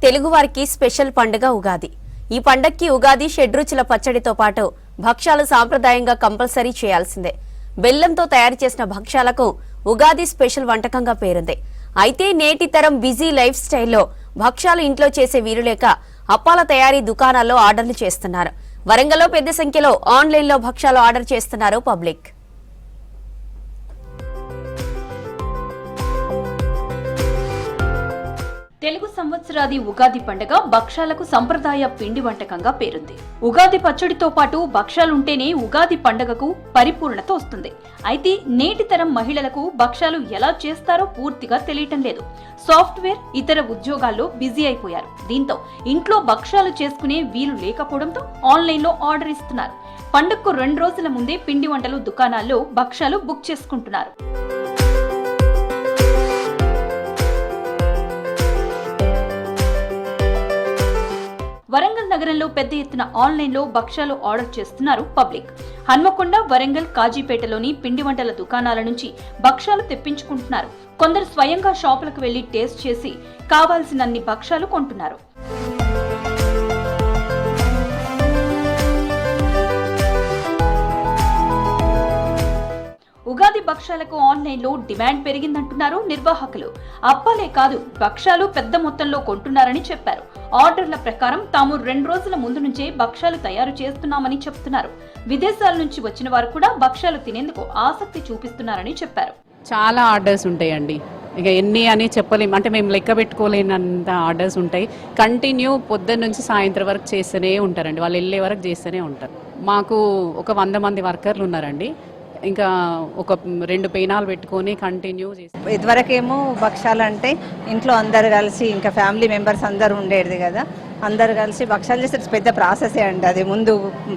తెలుగువారికి స్పెషల్ పండుగ ఉగాది. ఈ పండక్కి ఉగాది షడ్రుచుల పచ్చడితో పాటు భక్ష్యాలు సాంప్రదాయంగా కంపల్సరీ చేయాల్సిందే. బెల్లంతో తయారు చేసిన భక్ష్యాలకు ఉగాది స్పెషల్ వంటకంగా పేరుంది. అయితే నేటి తరం బిజీ లైఫ్ స్టైల్లో భక్ష్యాలు ఇంట్లో చేసే వీరులేక అప్పాల తయారీ దుకాణాల్లో ఆర్డర్లు చేస్తున్నారు. వరంగల్లో పెద్ద సంఖ్యలో ఆన్లైన్లో భక్ష్యాలు ఆర్డర్ చేస్తున్నారు పబ్లిక్. తెలుగు సంవత్సరాది ఉగాది పండుగ భక్ష్యాలకు సంప్రదాయ పిండి వంటకంగా పేరుంది. ఉగాది పచ్చడితో పాటు భక్ష్యాలుంటేనే ఉగాది పండుగకు పరిపూర్ణత వస్తుంది. అయితే నేటి తరం మహిళలకు భక్ష్యాలు ఎలా చేస్తారో పూర్తిగా తెలియటం లేదు. సాఫ్ట్వేర్, ఇతర ఉద్యోగాల్లో బిజీ అయిపోయారు. దీంతో ఇంట్లో భక్ష్యాలు చేసుకునే వీలు లేకపోవడంతో ఆన్లైన్లో ఆర్డర్ ఇస్తున్నారు. పండుగకు 2 రోజుల ముందే పిండి వంటలు దుకాణాల్లో భక్ష్యాలు బుక్ చేసుకుంటున్నారు. వరంగల్ నగరంలో పెద్ద ఎత్తున ఆన్లైన్లో భక్ష్యాలు ఆర్డర్ చేస్తున్నారు పబ్లిక్. హన్మకొండ, వరంగల్, కాజీపేటలోని పిండి వంటల దుకాణాల నుంచి భక్ష్యాలు తెప్పించుకుంటున్నారు. కొందరు స్వయంగా షాపులకు వెళ్లి టేస్ట్ చేసి కావాల్సినన్ని భక్ష్యాలు కొంటున్నారు. ఉగాది భక్ష్యాలకు ఆన్లైన్లో డిమాండ్ పెరిగిందంటున్నారు నిర్వాహకులు. అప్పాలే కాదు, భక్ష్యాలు పెద్ద మొత్తంలో కొంటున్నారని చెప్పారు. ఆర్డర్ల ప్రకారం తాము 2 రోజుల ముందు నుంచే భక్ష్యాలు తయారు చేస్తున్నామని చెప్తున్నారు. విదేశాల నుంచి వచ్చిన వారు కూడా భక్ష్యాలు తినేందుకు ఆసక్తి చూపిస్తున్నారని చెప్పారు. చాలా ఆర్డర్స్ ఉంటాయండి. ఇక ఎన్ని అని చెప్పలేము, అంటే మేము లెక్క పెట్టుకోలేనంత ఆర్డర్స్ ఉంటాయి. కంటిన్యూ పొద్దున్న నుంచి సాయంత్రం వరకు చేస్తూనే ఉంటారండి. వాళ్ళు వెళ్ళే వరకు చేస్తూనే ఉంటారు. మాకు ఒక 100 మంది వర్కర్లు ఉన్నారండి. ఇంకా ఒక 2 పెయినాలు పెట్టుకొని కంటిన్యూ చేస్తాం. ఇదివరకేమో భక్ష్యాలు అంటే ఇంట్లో అందరు కలిసి, ఇంకా ఫ్యామిలీ మెంబర్స్ అందరూ ఉండేది కదా, అందరు కలిసి భక్ష్యాలు చేసే పెద్ద ప్రాసెసే అండి అది. ముందు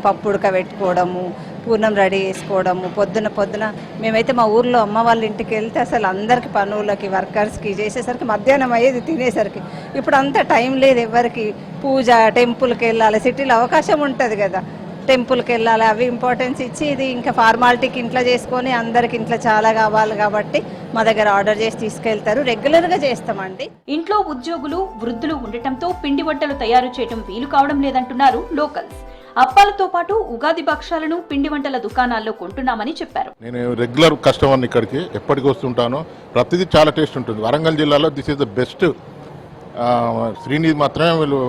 పప్పు ఉడకబెట్టుకోవడము, పూర్ణం రెడీ చేసుకోవడము, పొద్దున మేమైతే మా ఊర్లో అమ్మ వాళ్ళ ఇంటికి వెళ్తే అసలు అందరికి పనులకి, వర్కర్స్కి చేసేసరికి మధ్యాహ్నం అయ్యేది తినేసరికి. ఇప్పుడు అంత టైం లేదు ఎవరికి. పూజ, టెంపుల్కి వెళ్ళాలి, సిటీలో అవకాశం ఉంటుంది కదా, టెంపుల్కి వెళ్ళాలి, అవి ఇంపార్టెన్స్ ఇచ్చి ఇది ఇంకా ఫార్మాలిటీకి ఇంట్లో చేసుకొని అందరికి ఇంట్లో చాలా కావాలి కాబట్టి మా దగ్గర ఆర్డర్ చేసి తీసుకెళ్తారు. రెగ్యులర్గా చేస్తామండి. ఇంట్లో ఉద్యోగులు, వృద్ధులు ఉండటంతో పిండి వంటలు తయారు చేయడం వీలు కావడం లేదంటున్నారు లోకల్స్. అప్పాలతో పాటు ఉగాది భక్ష్యాలను పిండి వంటల దుకాణాల్లో కొంటున్నామని చెప్పారు. నేను రెగ్యులర్ కస్టమర్, ఇక్కడికి ఎప్పటికి వస్తుంటాను. ప్రతిదీ చాలా టేస్ట్ ఉంటుంది. వరంగల్ జిల్లాలో this is the best. Srinidhi మాత్రమే వీళ్ళు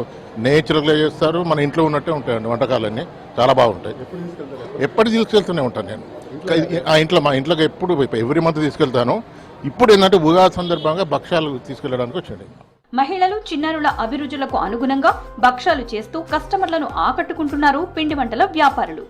నేచురల్గా చేస్తారు. మన ఇంట్లో ఉన్నట్టే ఉంటాయండి వంటకాలన్నీ, చాలా బాగుంటాయి. ఎప్పటికి తీసుకెళ్తూనే ఉంటాను నేను. మా ఇంట్లోకి ఎప్పుడు ఎవ్రీ మంత్ తీసుకెళ్తాను. ఇప్పుడు ఏంటంటే ఉగాది సందర్భంగా భక్ష్యాలు తీసుకెళ్ళడానికి వచ్చాడు. మహిళలు, చిన్నారుల అభిరుచులకు అనుగుణంగా భక్ష్యాలు చేస్తూ కస్టమర్లను ఆకట్టుకుంటున్నారు పిండి వంటల వ్యాపారులు.